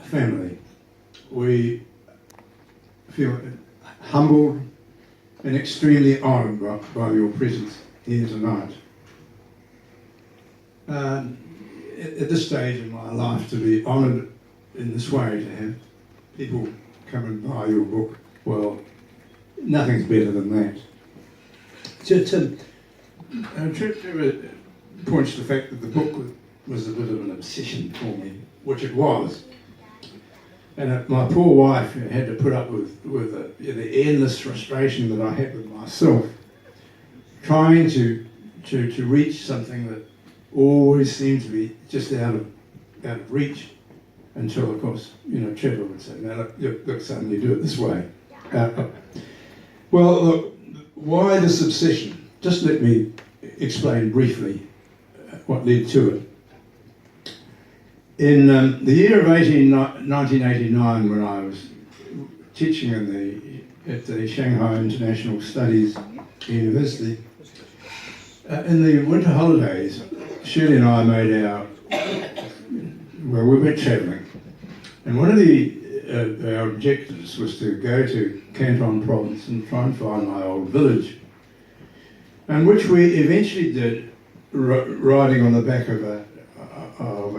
Family, we feel humbled and extremely honoured by your presence here tonight. At this stage in my life, to be honoured in this way, to have people come and buy your book, well, nothing's better than that. Trevor points to the fact that the book was a bit of an obsession for me, which it was. And my poor wife had to put up with the endless frustration that I had with myself, trying to reach something that always seemed to be just out of reach, until, of course, Trevor would say, "No, look, son, you do it this way." Well, look, why this obsession? Just let me explain briefly what led to it. In the year of 1989, when I was teaching at the Shanghai International Studies University, in the winter holidays, Shirley and I made we went travelling, and one of our objectives was to go to Canton Province and try and find my old village, and which we eventually did, riding on the back of a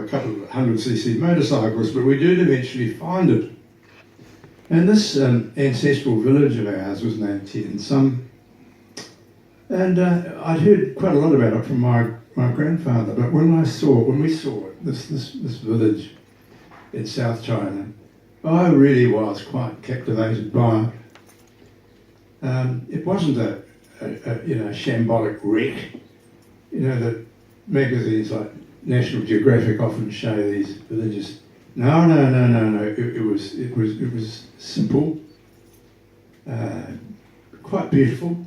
couple of 100cc motorcycles, but we did eventually find it. And this ancestral village of ours was named Tien Sum. And I'd heard quite a lot about it from my grandfather, but when we saw it, this village in South China, I really was quite captivated by it. It wasn't a shambolic wreck, that magazines like National Geographic often show these villages. No. It was simple, quite beautiful.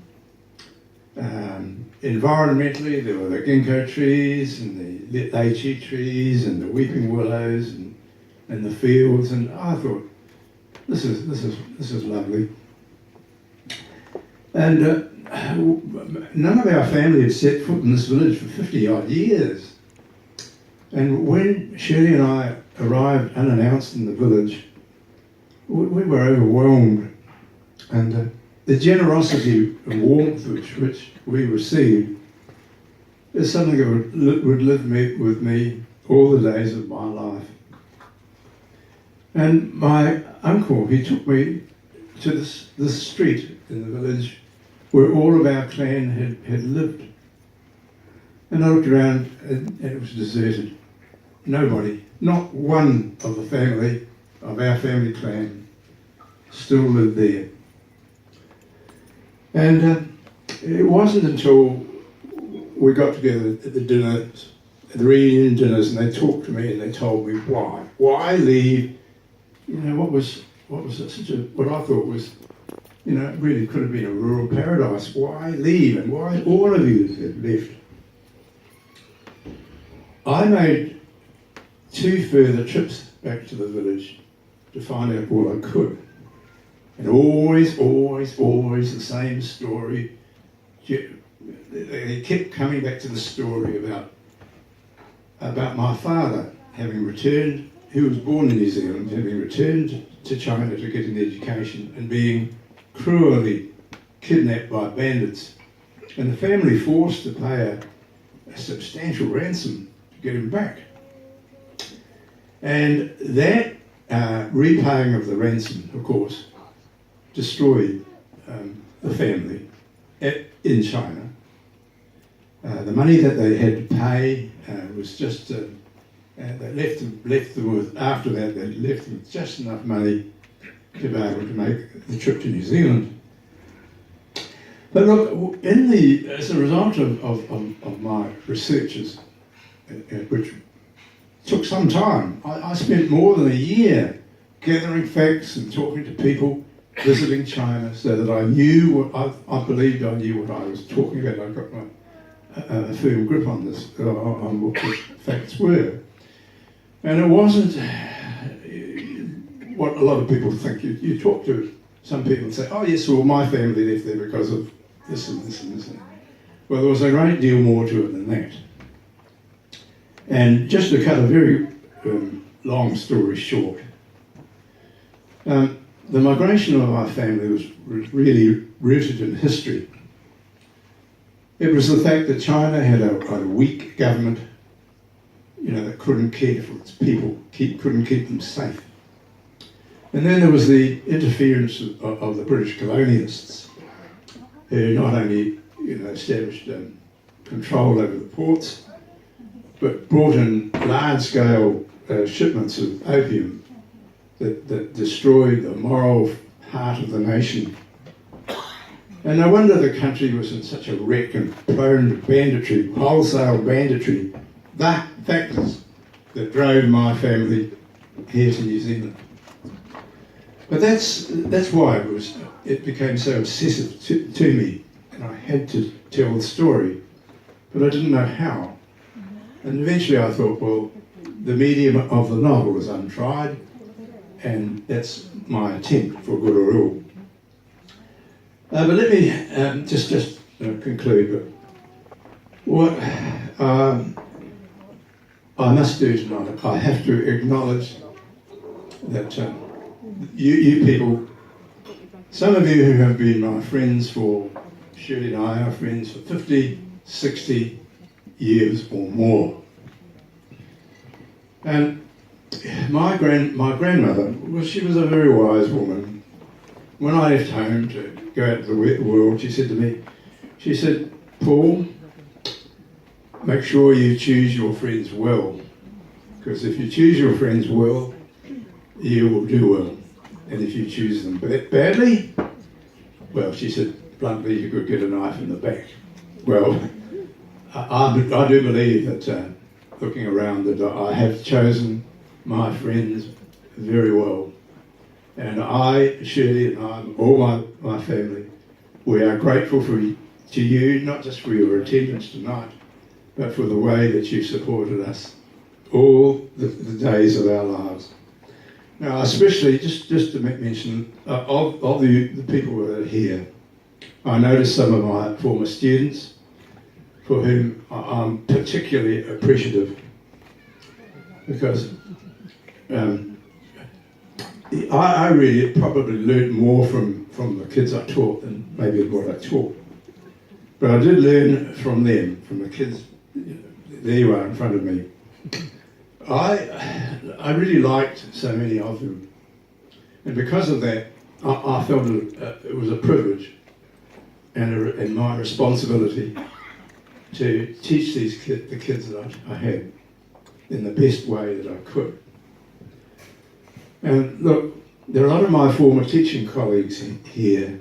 Environmentally, there were the ginkgo trees and the lychee trees and the weeping willows and the fields, and I thought, this is lovely. And none of our family had set foot in this village for 50 odd years. And when Shirley and I arrived unannounced in the village, we were overwhelmed. And the generosity and warmth which we received is something that would live with me all the days of my life. And my uncle, he took me to this street in the village where all of our clan had lived. And I looked around and it was deserted. Nobody, not one of our family clan, still lived there. And it wasn't until we got together at the dinners, the reunion dinners, and they talked to me and they told me why leave, what I thought was, really could have been a rural paradise. Why leave, and why all of you had left? I made 2 further trips back to the village to find out all I could. And always the same story. They kept coming back to the story about my father having returned, who was born in New Zealand, having returned to China to get an education and being cruelly kidnapped by bandits, and the family forced to pay a substantial ransom to get him back. And that repaying of the ransom, of course, destroyed the family in China. The money that they had to pay was just, they left them with, after that, they left them with just enough money to be able to make the trip to New Zealand. But look, as a result of my researches, which took some time, I spent more than a year gathering facts and talking to people, visiting China, so that I knew I believed I knew what I was talking about. I got a firm grip on this, on what the facts were. And it wasn't what a lot of people think. You talk to some people and say, oh yes, well my family left there because of this and this and this. Well, there was a great deal more to it than that. And just to cut a very long story short, the migration of my family was really rooted in history. It was the fact that China had a weak government, that couldn't care for its people, couldn't keep them safe. And then there was the interference of the British colonialists, who not only established control over the ports, but brought in large-scale shipments of opium that destroyed the moral heart of the nation. And no wonder the country was in such a wreck and prone to banditry, wholesale banditry, the factors that drove my family here to New Zealand. But that's why it became so obsessive to me, and I had to tell the story, but I didn't know how. And eventually I thought, well, the medium of the novel is untried, and that's my attempt, for good or ill. But let me just conclude. But what I must do tonight, I have to acknowledge that you people, some of you who have been my friends for, Shirley and I are friends for 50, 60 years or more. And my grandmother, well, she was a very wise woman. When I left home to go out to the world, she said to me, she said, Paul, make sure you choose your friends well, because if you choose your friends well, you will do well. And if you choose them badly, well, she said bluntly, you could get a knife in the back. Well, I do believe that, looking around, that I have chosen my friends very well. And I, Shirley, and I, all my family, we are grateful to you, not just for your attendance tonight, but for the way that you supported us all the days of our lives. Now, especially, just to mention, of the people that are here, I noticed some of my former students, for whom I'm particularly appreciative, because I really probably learned more from the kids I taught than maybe what I taught. But I did learn from them, from the kids. There you are in front of me. I really liked so many of them. And because of that, I felt it was a privilege and my responsibility to teach the kids that I had in the best way that I could. And look, there are a lot of my former teaching colleagues here,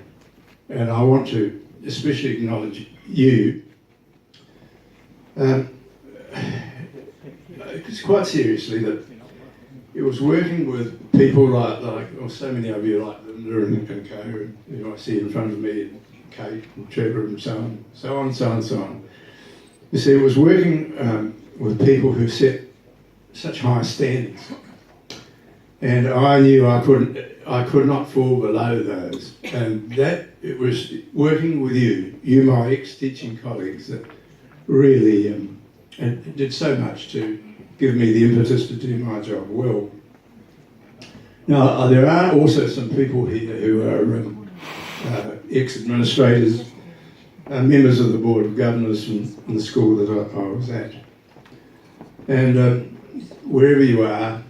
and I want to especially acknowledge you. It's quite seriously that it was working with people like so many of you, like Linda and Co, who I see in front of me, and Kate and Trevor and so on. You see, it was working with people who set such high standards. And I knew I could not fall below those. And that, it was working with you my ex-teaching colleagues, that really and did so much to give me the impetus to do my job well. Now, there are also some people here who are ex-administrators, members of the Board of Governors from the school that I was at. And wherever you are,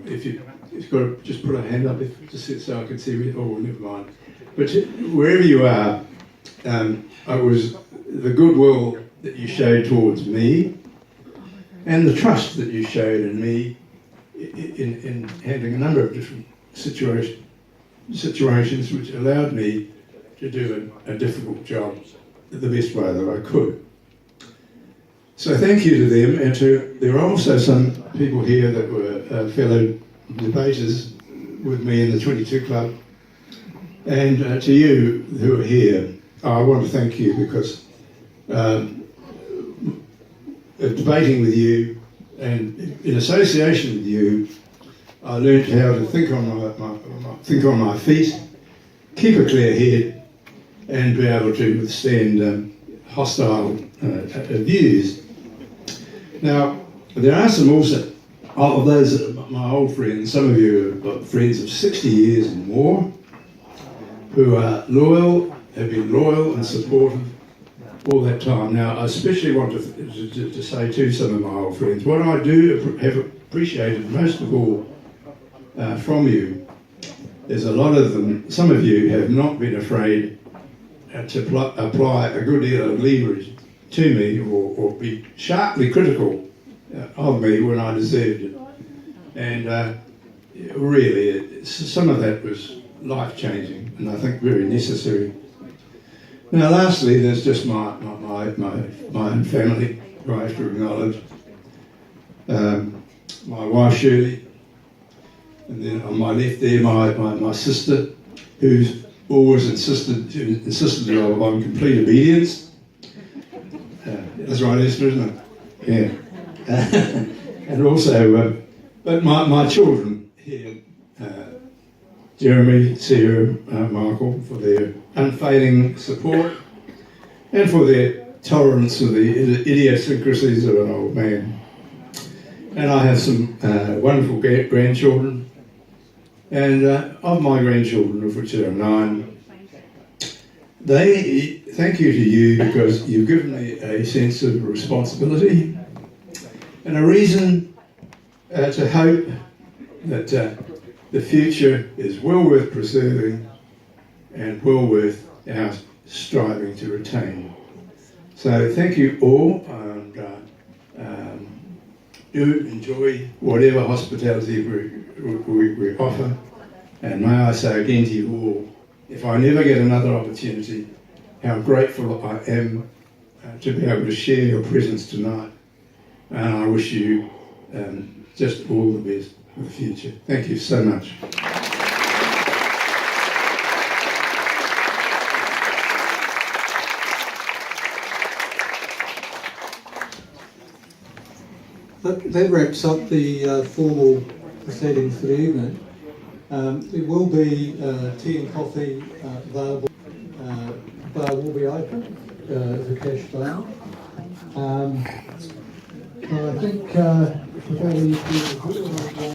if you've got to just put a hand up just so I can see, oh, never mind. But wherever you are, it was the goodwill that you showed towards me and the trust that you showed in me in handling a number of different situations which allowed me to do a difficult job the best way that I could. So thank you to them, and there are also some people here that were fellow debaters with me in the 22 Club, and to you who are here, I want to thank you, because debating with you and in association with you, I learned how to think on my feet, keep a clear head, and be able to withstand hostile views. Now, there are some also of those, my old friends, some of you are friends of 60 years and more, who are loyal, have been loyal and supportive all that time. Now, I especially want to say to some of my old friends, what I do have appreciated most of all from you is a lot of them, some of you have not been afraid to apply a good deal of leverage to me or be sharply critical of me when I deserved it. And really, some of that was life-changing and I think very necessary. Now, lastly, there's just my own family who I have to acknowledge. My wife Shirley, and then on my left there, my sister, who's always insisted on complete obedience. That's right, Esther, isn't it? Yeah. And also, but my children here, Jeremy, Sarah, Michael, for their unfailing support and for their tolerance of the idiosyncrasies of an old man. And I have some wonderful grandchildren, and of my grandchildren, of which there are 9, they thank you to you because you've given me a sense of responsibility and a reason to hope that the future is well worth preserving and well worth our striving to retain. So thank you all, and do enjoy whatever hospitality we offer. And may I say again to you all, if I never get another opportunity, how grateful I am to be able to share your presence tonight. And I wish you just all the best for the future. Thank you so much. That wraps up the formal proceedings for the evening. There will be tea and coffee available. Bar will be open, the cash bar. I think with all the issues